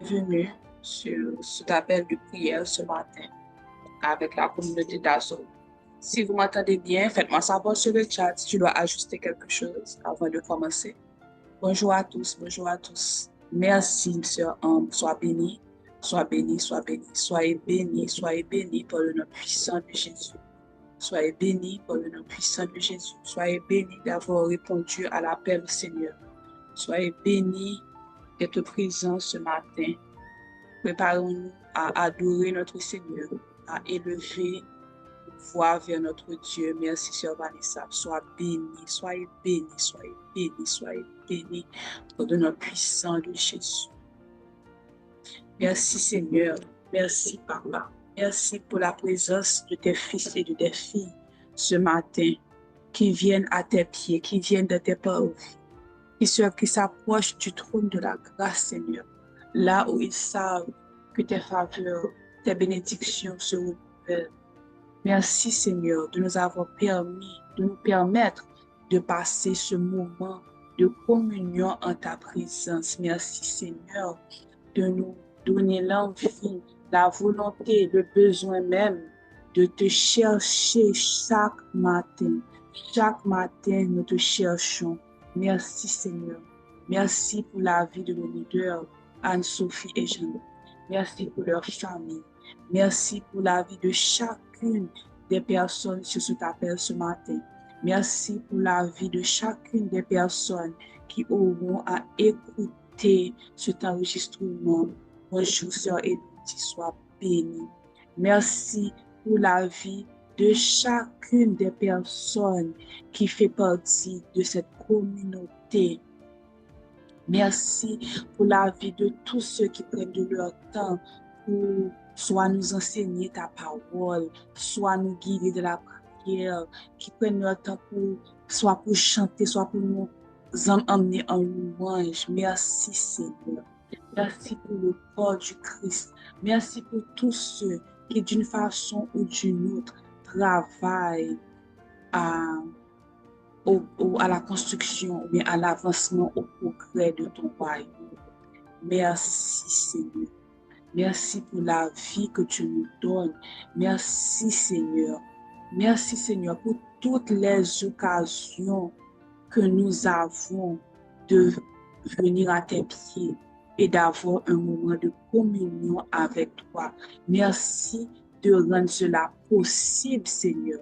Bienvenue sur cet appel de prière ce matin avec la communauté d'Azov. Si vous m'entendez bien, faites-moi savoir sur le chat si tu dois ajuster quelque chose avant de commencer. Bonjour à tous, bonjour à tous. Merci, Sœur Ambre. Sois béni, sois béni, sois béni. Soyez béni par le nom puissant de Jésus. Soyez béni par le nom puissant de Jésus. Soyez béni d'avoir répondu à l'appel du Seigneur. Soyez béni d'être présent ce matin. Préparons-nous à adorer notre Seigneur, à élever une voix vers notre Dieu. Merci, Sœur Vanessa. Sois béni, soyez béni, soyez béni, soyez béni au nom puissant de Jésus. Merci, Seigneur. Merci, Papa. Merci pour la présence de tes fils et de tes filles ce matin qui viennent à tes pieds, qui viennent de tes paroles, qui s'approchent du trône de la grâce, Seigneur, là où ils savent que tes faveurs, tes bénédictions se renouvellent. Merci, Seigneur, de nous avoir permis, de nous permettre de passer ce moment de communion en ta présence. Merci, Seigneur, de nous donner l'envie, la volonté, le besoin même de te chercher chaque matin. Chaque matin, nous te cherchons. Merci, Seigneur. Merci pour la vie de nos leaders, Anne-Sophie et Jean. Merci pour leur famille. Merci pour la vie de chacune des personnes sur cet appel ce matin. Merci pour la vie de chacune des personnes qui auront à écouter cet enregistrement. Bonjour, Sœur Élodie, sois bénie. Merci pour la vie de chacune des personnes qui fait partie de cette communauté. Merci pour la vie de tous ceux qui prennent de leur temps pour soit nous enseigner ta parole, soit nous guider de la prière, qui prennent leur temps soit pour chanter, soit pour nous emmener en louange. Merci, Seigneur. Merci pour le corps du Christ. Merci pour tous ceux qui, d'une façon ou d'une autre, travaillent à la construction ou bien à l'avancement, au progrès de ton royaume. Merci, Seigneur. Merci pour la vie que tu nous donnes. Merci, Seigneur. Merci, Seigneur, pour toutes les occasions que nous avons de venir à tes pieds et d'avoir un moment de communion avec toi. Merci de rendre cela possible, Seigneur.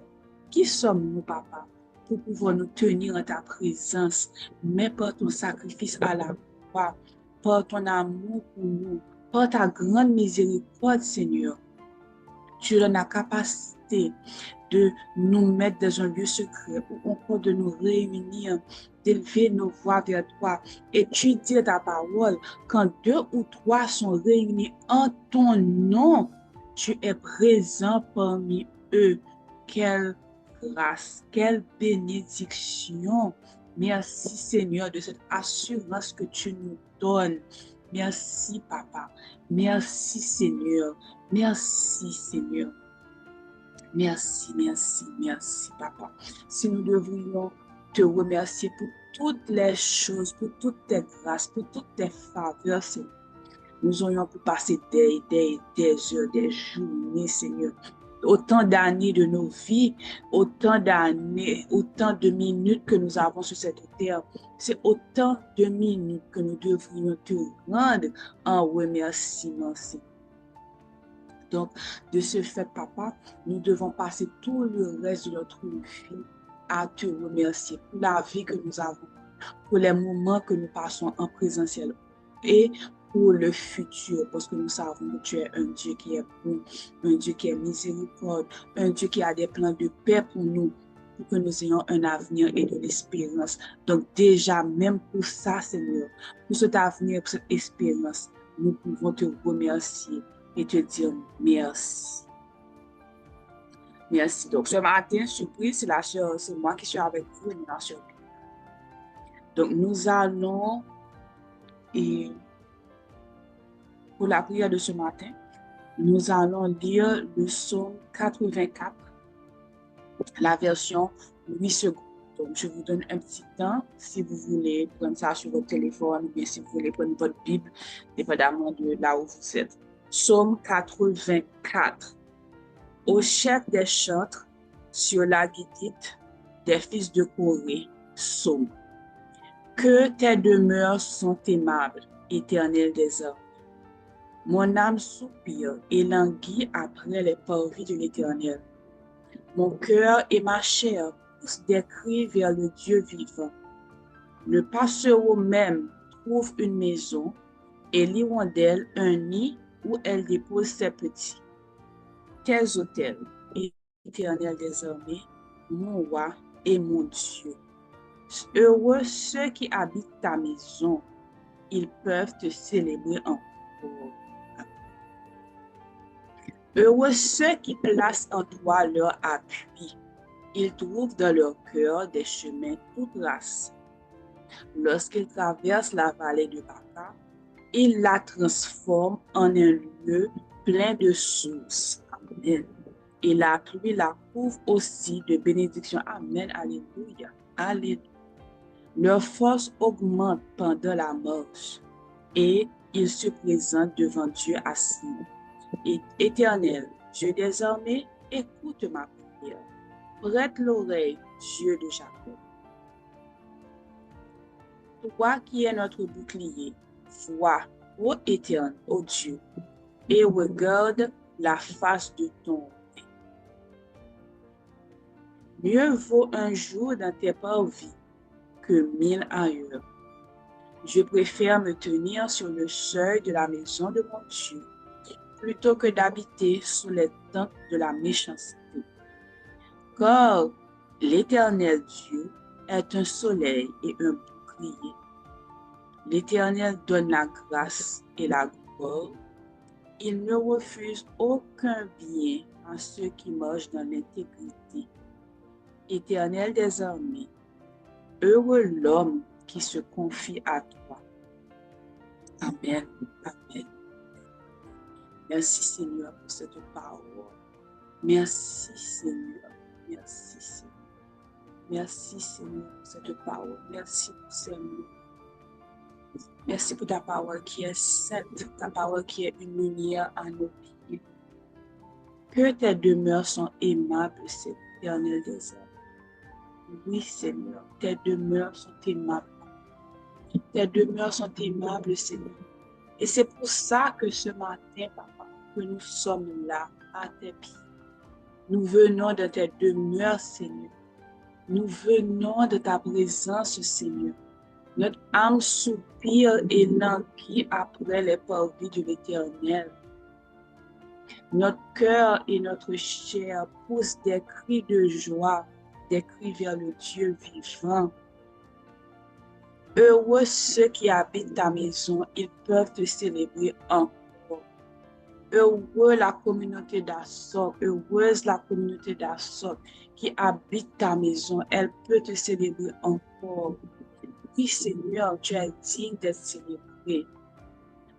Qui sommes-nous, Papa, pour pouvoir nous tenir en ta présence, mais par ton sacrifice à la croix, par ton amour pour nous, par ta grande miséricorde, Seigneur. Tu as la capacité de nous mettre dans un lieu secret ou encore de nous réunir, d'élever nos voix vers toi, étudier ta parole. Quand 2 ou 3 sont réunis en ton nom, tu es présent parmi eux. Quelle grâce, quelle bénédiction. Merci, Seigneur, de cette assurance que tu nous donnes. Merci, Papa. Merci, Seigneur. Merci, Seigneur. Merci, merci, merci, Papa. Si nous devrions te remercier pour toutes les choses, pour toutes tes grâces, pour toutes tes faveurs, Seigneur, nous aurions pu passer des heures, des journées, Seigneur. Autant d'années de nos vies, autant d'années, autant de minutes que nous avons sur cette terre. C'est autant de minutes que nous devrions te rendre en remerciement, Seigneur. Donc, de ce fait, Papa, nous devons passer tout le reste de notre vie à te remercier pour la vie que nous avons, pour les moments que nous passons en présentiel et pour le futur, parce que nous savons que tu es un Dieu qui est bon, un Dieu qui est miséricorde, un Dieu qui a des plans de paix pour nous, pour que nous ayons un avenir et de l'espérance. Donc déjà, même pour ça, Seigneur, pour cet avenir, pour cette espérance, nous pouvons te remercier et te dire merci. Merci. Donc ce matin, surprise, c'est moi qui suis avec vous et la surprise. Donc nous allons, et pour la prière de ce matin, nous allons lire le psaume 84, la version 8 secondes. Donc, je vous donne un petit temps si vous voulez prendre ça sur votre téléphone ou bien si vous voulez prendre votre Bible, dépendamment de là où vous êtes. Psaume 84. Au chef des chantres, sur la guitite des fils de Corée, psaume. Que tes demeures sont aimables, Éternel des armées. Mon âme soupire et languit après les parvis de l'Éternel. Mon cœur et ma chair poussent des cris vers le Dieu vivant. Le passereau même trouve une maison et l'hirondelle un nid où elle dépose ses petits. Tes autels, Éternel des armées, mon roi et mon Dieu. Heureux ceux qui habitent ta maison, ils peuvent te célébrer encore. Heureux ceux qui placent en toi leur appui. Ils trouvent dans leur cœur des chemins tout tracés. Lorsqu'ils traversent la vallée de Baca, ils la transforment en un lieu plein de sources. Amen. Et la pluie la couvre aussi de bénédictions. Amen. Alléluia. Alléluia. Leur force augmente pendant la marche et ils se présentent devant Dieu assis. Éternel, Dieu des armées, écoute ma prière. Prête l'oreille, Dieu de Jacob. Toi qui es notre bouclier, vois, ô Éternel, ô Dieu, et regarde la face de ton. Mieux vaut un jour dans tes parvis que 1000 ailleurs. Je préfère me tenir sur le seuil de la maison de mon Dieu, plutôt que d'habiter sous les tentes de la méchanceté. Car l'Éternel Dieu est un soleil et un bouclier. L'Éternel donne la grâce et la gloire. Il ne refuse aucun bien à ceux qui marchent dans l'intégrité. Éternel des armées, heureux l'homme qui se confie à toi. Amen. Amen. Merci Seigneur pour cette parole. Merci Seigneur. Merci Seigneur. Merci Seigneur pour cette parole. Merci pour ces mots. Merci pour ta parole qui est sainte, ta parole qui est une lumière à nos pieds. Que tes demeures sont aimables, Éternel des hommes. Oui Seigneur, tes demeures sont aimables. Tes demeures sont aimables, Seigneur. Et c'est pour ça que ce matin, Papa, que nous sommes là, à tes pieds. Nous venons de tes demeures, Seigneur. Nous venons de ta présence, Seigneur. Notre âme soupire et languit après les parvis de l'Éternel. Notre cœur et notre chair poussent des cris de joie, des cris vers le Dieu vivant. Heureux ceux qui habitent ta maison, ils peuvent te célébrer encore. Heureux la communauté d'Assor, heureuse la communauté d'Assor qui habite ta maison, elle peut te célébrer encore. Oui, Seigneur, tu es digne d'être célébré.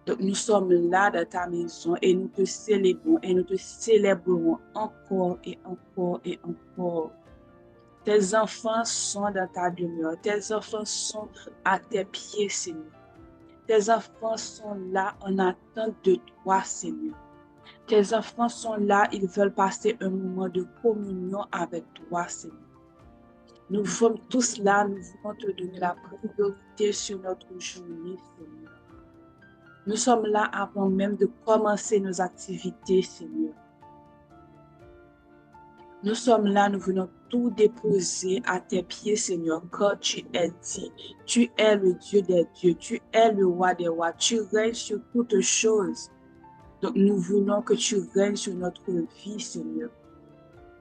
Donc, nous sommes là dans ta maison et nous te célébrons et nous te célébrerons encore et encore et encore. Tes enfants sont dans ta demeure. Tes enfants sont à tes pieds, Seigneur. Tes enfants sont là en attente de toi, Seigneur. Tes enfants sont là, ils veulent passer un moment de communion avec toi, Seigneur. Nous sommes tous là, nous voulons te donner la priorité sur notre journée, Seigneur. Nous sommes là avant même de commencer nos activités, Seigneur. Nous sommes là, nous venons tout déposer à tes pieds, Seigneur, car tu es dit. Tu es le Dieu des dieux, tu es le roi des rois, tu règnes sur toutes choses. Donc, nous voulons que tu règnes sur notre vie, Seigneur.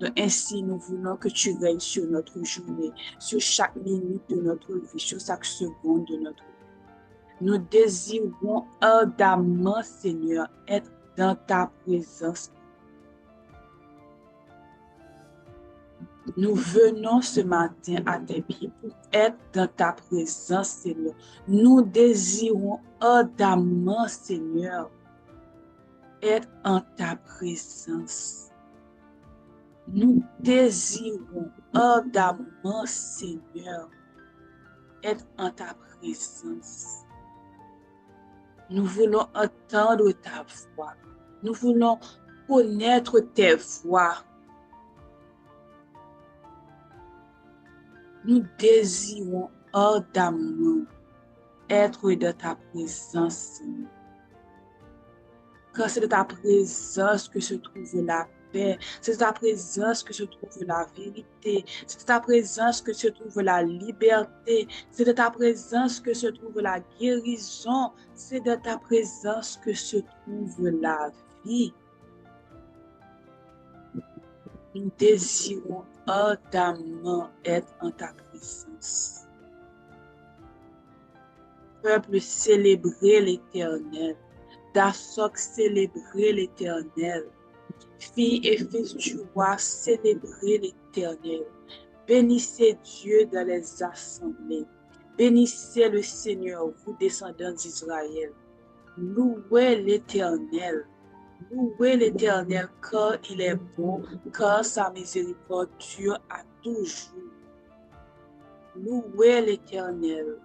Donc, ainsi, nous voulons que tu règnes sur notre journée, sur chaque minute de notre vie, sur chaque seconde de notre vie. Nous désirons ardemment, Seigneur, être dans ta présence. Nous venons ce matin à tes pieds pour être dans ta présence, Seigneur. Nous désirons ardemment, Seigneur, être en ta présence. Nous désirons ardemment, Seigneur, être en ta présence. Nous voulons entendre ta voix. Nous voulons connaître tes voix. Nous désirons ardemment être dans ta présence, Seigneur. Car c'est de ta présence que se trouve la paix. C'est de ta présence que se trouve la vérité. C'est de ta présence que se trouve la liberté. C'est de ta présence que se trouve la guérison. C'est de ta présence que se trouve la vie. Nous désirons ardemment être en ta présence. Peuple, célébrer l'Éternel. D'Assoc, célébrer l'Éternel. Filles et fils du roi, célébrez l'Éternel. Bénissez Dieu dans les assemblées. Bénissez le Seigneur, vous descendants d'Israël. Louez l'Éternel. Louez l'Éternel, car il est bon, car sa miséricorde dure à toujours. Louez l'Éternel.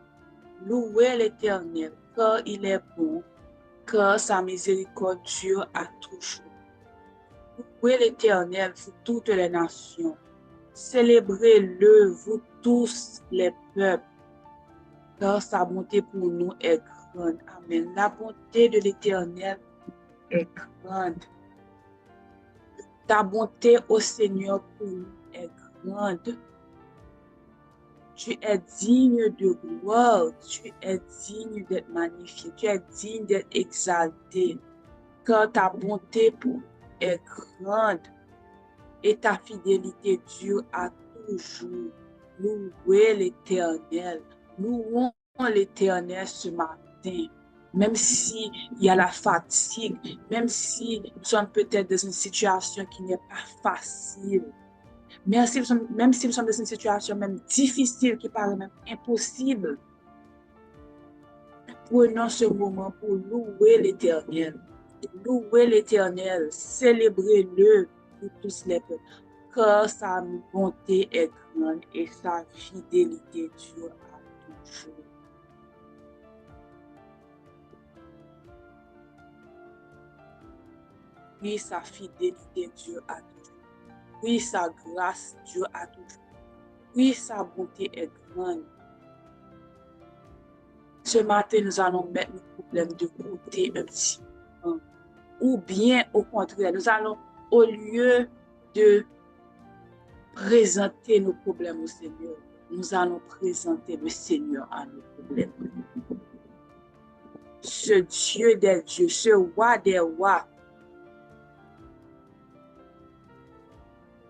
Louez l'Éternel, car il est bon, car sa miséricorde dure à toujours. Louez l'Éternel, vous toutes les nations. Célébrez-le, vous tous les peuples, car sa bonté pour nous est grande. Amen. La bonté de l'Éternel est grande. Ta bonté, ô Seigneur, pour nous est grande. Tu es digne de gloire, tu es digne d'être magnifié, tu es digne d'être exalté, car ta bonté pour nous est grande et ta fidélité dure à toujours. Louez l'Éternel, louons l'Éternel ce matin, même si il y a la fatigue, même si nous sommes peut-être dans une situation qui n'est pas facile. Même si nous sommes dans une situation même difficile, qui paraît même impossible, prenons ce moment pour louer l'Éternel. Louer l'Éternel, célébrez-le pour tous les peuples, car sa bonté est grande et sa fidélité dure à toujours. Oui, sa fidélité dure à toujours. Oui, sa grâce dure à toujours. Oui, sa bonté est grande. Ce matin, nous allons mettre nos problèmes de côté un petit peu. Ou bien, au contraire, nous allons, au lieu de présenter nos problèmes au Seigneur, nous allons présenter le Seigneur à nos problèmes. Ce Dieu des dieux, ce roi des rois,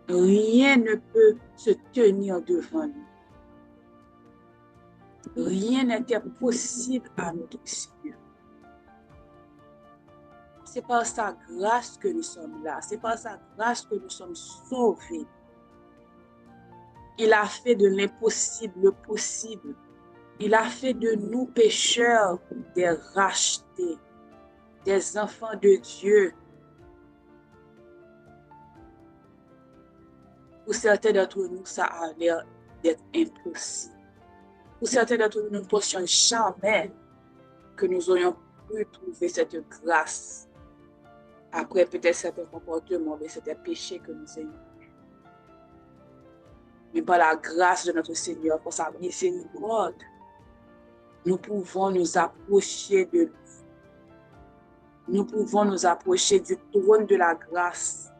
rien ne peut se tenir devant nous. Rien n'était possible à notre Seigneur. C'est par sa grâce que nous sommes là. C'est par sa grâce que nous sommes sauvés. Il a fait de l'impossible le possible. Il a fait de nous pécheurs des rachetés, des enfants de Dieu. Pour certains d'entre nous, ça a l'air d'être impossible. Pour certains d'entre nous, nous ne pensions jamais que nous aurions pu trouver cette grâce. Après peut-être certains comportements, mais c'était péché que nous ayons. Mais par la grâce de notre Seigneur, pour sa miséricorde, nous pouvons nous approcher de lui. Nous pouvons nous approcher du trône de la grâce.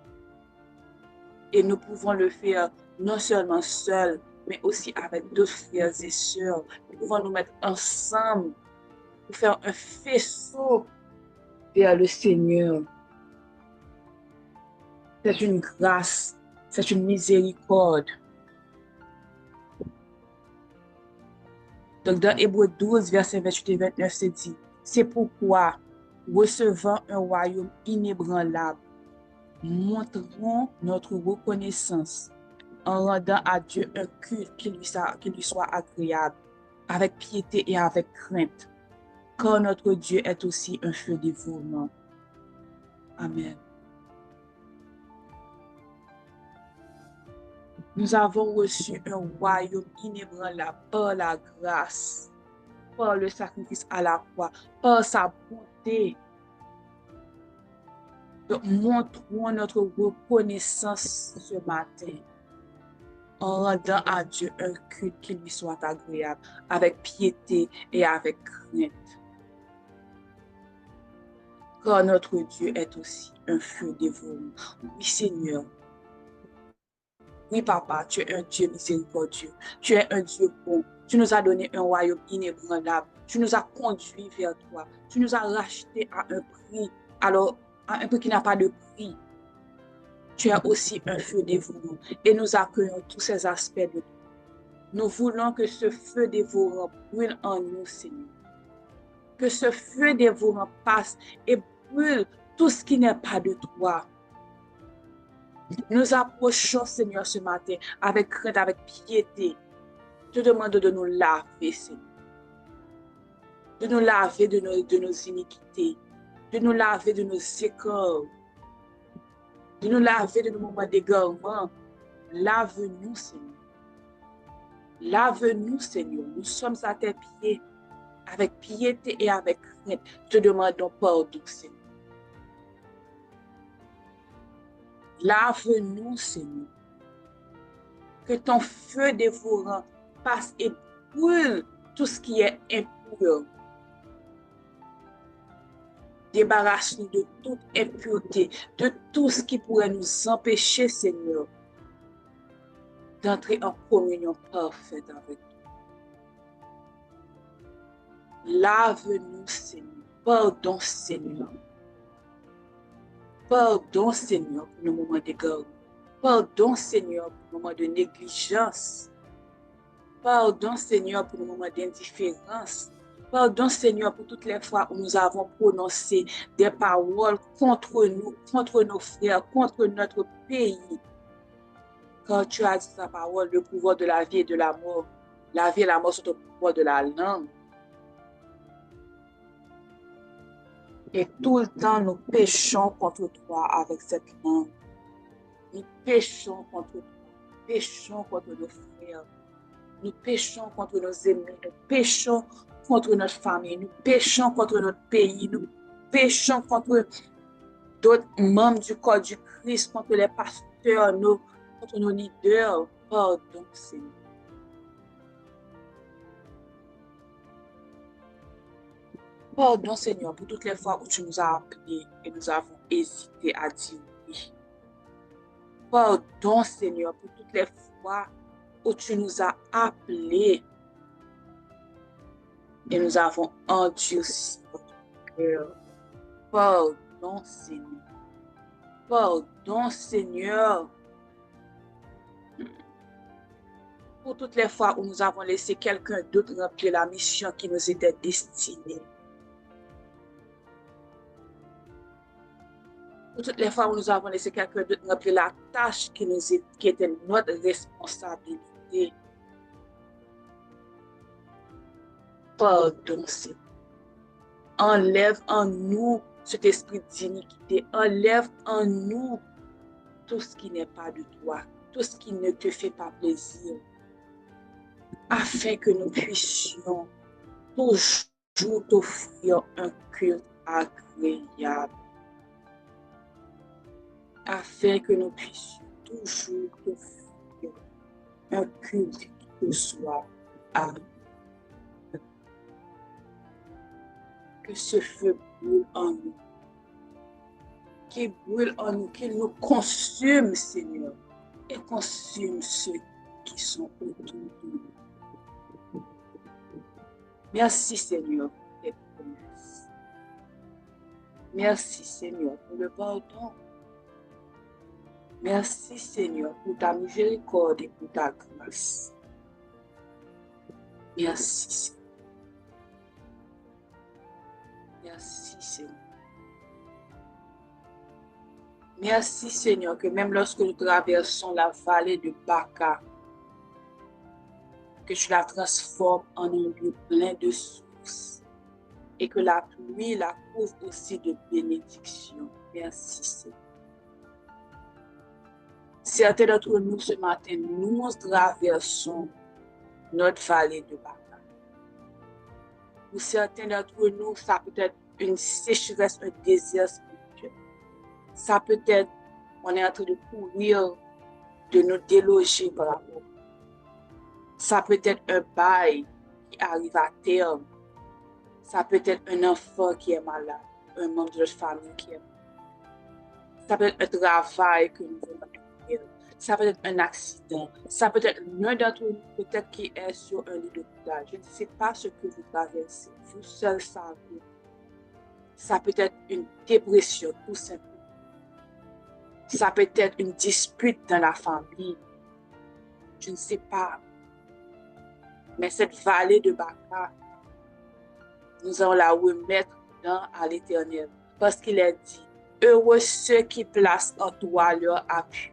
Et nous pouvons le faire non seulement seuls, mais aussi avec d'autres frères et sœurs. Nous pouvons nous mettre ensemble pour faire un faisceau vers le Seigneur. C'est une grâce, c'est une miséricorde. Donc dans Hébreux 12, verset 28 et 29, c'est dit, c'est pourquoi, recevant un royaume inébranlable, montrons notre reconnaissance en rendant à Dieu un culte qui lui soit agréable, avec piété et avec crainte, car notre Dieu est aussi un feu dévouement. Amen. Nous avons reçu un royaume inébranlable par la grâce, par le sacrifice à la croix, par sa bonté. Donc, montrons notre reconnaissance ce matin en rendant à Dieu un culte qui lui soit agréable, avec piété et avec crainte. Car notre Dieu est aussi un feu dévorant. Oui, Seigneur. Oui, Papa, tu es un Dieu miséricordieux. Tu es un Dieu bon. Tu nous as donné un royaume inébranlable. Tu nous as conduits vers toi. Tu nous as rachetés à un prix, alors à un prix qui n'a pas de prix. Tu es aussi un feu dévorant et nous accueillons tous ces aspects de toi. Nous voulons que ce feu dévorant brûle en nous, Seigneur. Que ce feu dévorant passe et brûle tout ce qui n'est pas de toi. Nous approchons, Seigneur, ce matin avec crainte, avec piété. Je te demande de nous laver, Seigneur. De nous laver de nos iniquités. De nous laver de nos écarts. De nous laver de nos moments d'égarement. Lave-nous, Seigneur. Lave-nous, Seigneur. Nous sommes à tes pieds, avec piété et avec crainte. Te demandons pardon, Seigneur. Lave-nous, Seigneur. Que ton feu dévorant passe et brûle tout ce qui est impur. Débarrasse-nous de toute impureté, de tout ce qui pourrait nous empêcher, Seigneur, d'entrer en communion parfaite avec toi. Lave-nous, Seigneur. Pardon, Seigneur. Pardon, Seigneur, pour nos moments d'égarement. Pardon, Seigneur, pour nos moments de négligence. Pardon, Seigneur, pour nos moments d'indifférence. Pardon, Seigneur, pour toutes les fois où nous avons prononcé des paroles contre nous, contre nos frères, contre notre pays. Quand tu as dit ta parole, le pouvoir de la vie et de la mort. La vie et la mort sont au pouvoir de la langue. Et tout le temps, nous péchons contre toi avec cette langue. Nous péchons contre toi. Nous péchons contre nos frères. Nous péchons contre nos ennemis. Nous péchons contre notre famille. Nous péchons contre notre pays. Nous péchons contre d'autres membres du corps du Christ, contre les pasteurs, contre nos leaders. Pardon, Seigneur. Pardon, Seigneur, pour toutes les fois où tu nous as appelés et nous avons hésité à dire oui. Pardon, Seigneur, pour toutes les fois où tu nous as appelés et nous avons endurci notre cœur. Pardon, Seigneur. Pardon, Seigneur. Pour toutes les fois où nous avons laissé quelqu'un d'autre remplir la mission qui nous était destinée. Pour toutes les fois où nous avons laissé quelqu'un d'autre remplir la tâche qui était notre responsabilité. Pardon, Seigneur. Enlève en nous cet esprit d'iniquité. Enlève en nous tout ce qui n'est pas de toi, tout ce qui ne te fait pas plaisir, afin que nous puissions toujours t'offrir un culte agréable. Afin que nous puissions toujours t'offrir un culte qui te soit agréable. Que ce feu brûle en nous, qu'il brûle en nous, qu'il nous consume, Seigneur, et consume ceux qui sont autour de nous. Merci, Seigneur, pour tes promesses. Merci, Seigneur, pour le pardon. Merci, Seigneur, pour ta miséricorde et pour ta grâce. Merci, Seigneur. Merci, Seigneur. Merci, Seigneur, que même lorsque nous traversons la vallée de Baca, que tu la transformes en un lieu plein de sources et que la pluie la couvre aussi de bénédictions. Merci, Seigneur. certains d'entre nous ce matin, nous traversons notre vallée de Baca. Pour certains d'entre nous, ça peut être une sécheresse, un désert spirituel. Ça peut être, on est en train de courir, de nous déloger par rapport. Ça peut être un bail qui arrive à terme. Ça peut être un enfant qui est malade, un membre de notre famille qui est malade. Ça peut être un travail que nous voulons faire. Ça peut être un accident. Ça peut être l'un d'entre nous, peut-être qui est sur un lit d'hôpital. Je ne sais pas ce que vous traversez. Vous seul savez. Ça peut être une dépression, tout simplement. Ça peut être une dispute dans la famille. Je ne sais pas. Mais cette vallée de Baca, nous allons la remettre à l'Éternel. Parce qu'il est dit, heureux ceux qui placent en toi leur appui.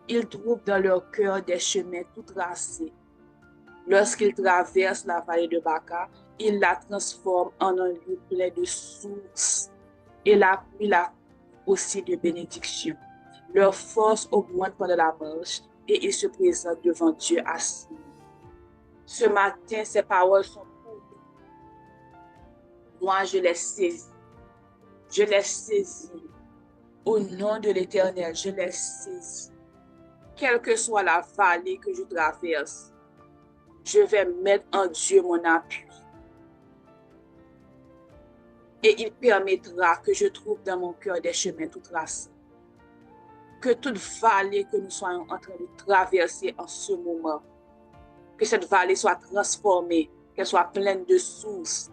Ils trouvent dans leur cœur des chemins tout tracés. Lorsqu'ils traversent la vallée de Baca, ils la transforment en un lieu plein de sources et la pluie la aussi de bénédictions. Leur force augmente pendant la marche et ils se présentent devant Dieu assis. Ce matin, ces paroles sont pour nous. Moi, je les saisis. Je les saisis. Au nom de l'Éternel, je les saisis. Quelle que soit la vallée que je traverse, je vais mettre en Dieu mon appui. Et il permettra que je trouve dans mon cœur des chemins tout tracés. Que toute vallée que nous soyons en train de traverser en ce moment, que cette vallée soit transformée, qu'elle soit pleine de sources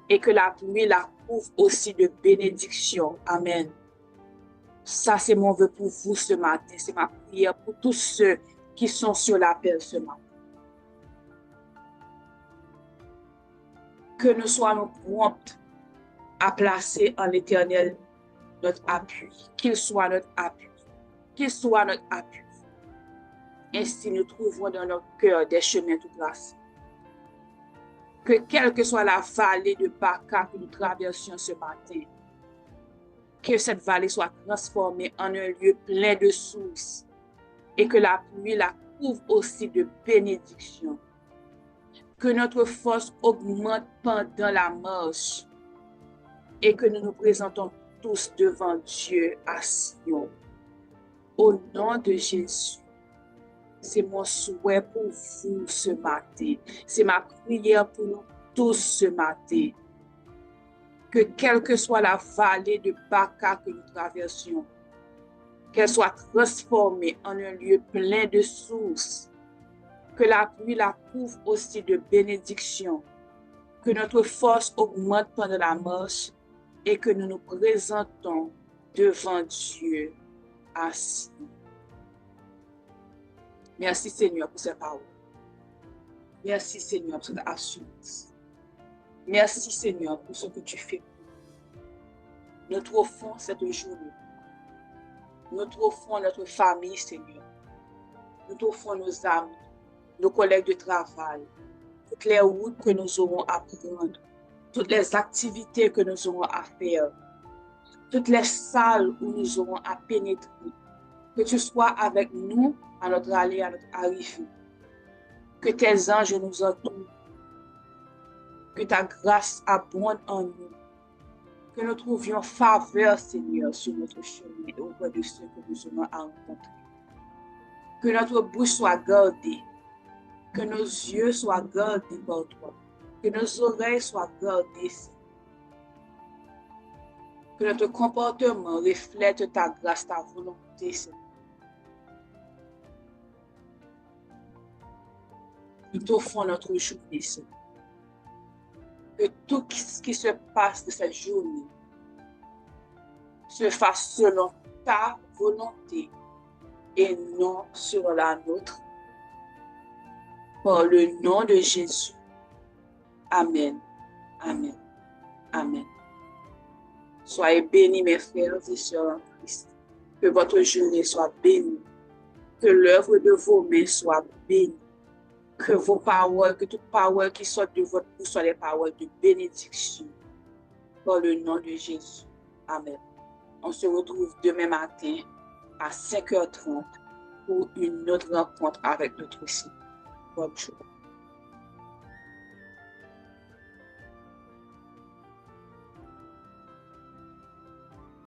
et que la pluie la couvre aussi de bénédictions. Amen. Ça, c'est mon vœu pour vous ce matin. C'est ma prière pour tous ceux qui sont sur l'appel ce matin. Que nous soyons prompts à placer en l'Éternel notre appui. Qu'il soit notre appui. Qu'il soit notre appui. Ainsi, nous trouverons dans notre cœur des chemins tout tracés. Que quelle que soit la vallée de Baca que nous traversions ce matin, que cette vallée soit transformée en un lieu plein de sources et que la pluie la couvre aussi de bénédictions. Que notre force augmente pendant la marche et que nous nous présentons tous devant Dieu à Sion. Au nom de Jésus, c'est mon souhait pour vous ce matin. C'est ma prière pour nous tous ce matin. Que quelle que soit la vallée de Baca que nous traversions, qu'elle soit transformée en un lieu plein de sources. Que la pluie la couvre aussi de bénédictions. Que notre force augmente pendant la marche et que nous nous présentons devant Dieu assis. Merci Seigneur pour ces paroles. Merci Seigneur pour cette assurance. Merci Seigneur pour ce que tu fais. Nous t'offrons cette journée. Nous t'offrons notre famille Seigneur. Nous t'offrons nos amis, nos collègues de travail, toutes les routes que nous aurons à prendre, toutes les activités que nous aurons à faire, toutes les salles où nous aurons à pénétrer. Que tu sois avec nous à notre aller, à notre arrivée. Que tes anges nous entourent. Que ta grâce abonde en nous. Que nous trouvions faveur, Seigneur, sur notre chemin et auprès de ceux que nous aurons à rencontrer. Que notre bouche soit gardée. Que nos yeux soient gardés par toi. Que nos oreilles soient gardées. Que notre comportement reflète ta grâce, ta volonté, Seigneur. Nous t'offrons notre journée, Seigneur. Que tout ce qui se passe de cette journée se fasse selon ta volonté et non sur la nôtre. Par le nom de Jésus. Amen. Amen. Amen. Soyez bénis, mes frères et sœurs en Christ. Que votre journée soit bénie. Que l'œuvre de vos mains soit bénie. Que vos paroles, que toute parole qui sort de votre bouche soient des paroles de bénédiction. Par le nom de Jésus. Amen. On se retrouve demain matin à 5h30 pour une autre rencontre avec notre Seigneur. Bonne journée.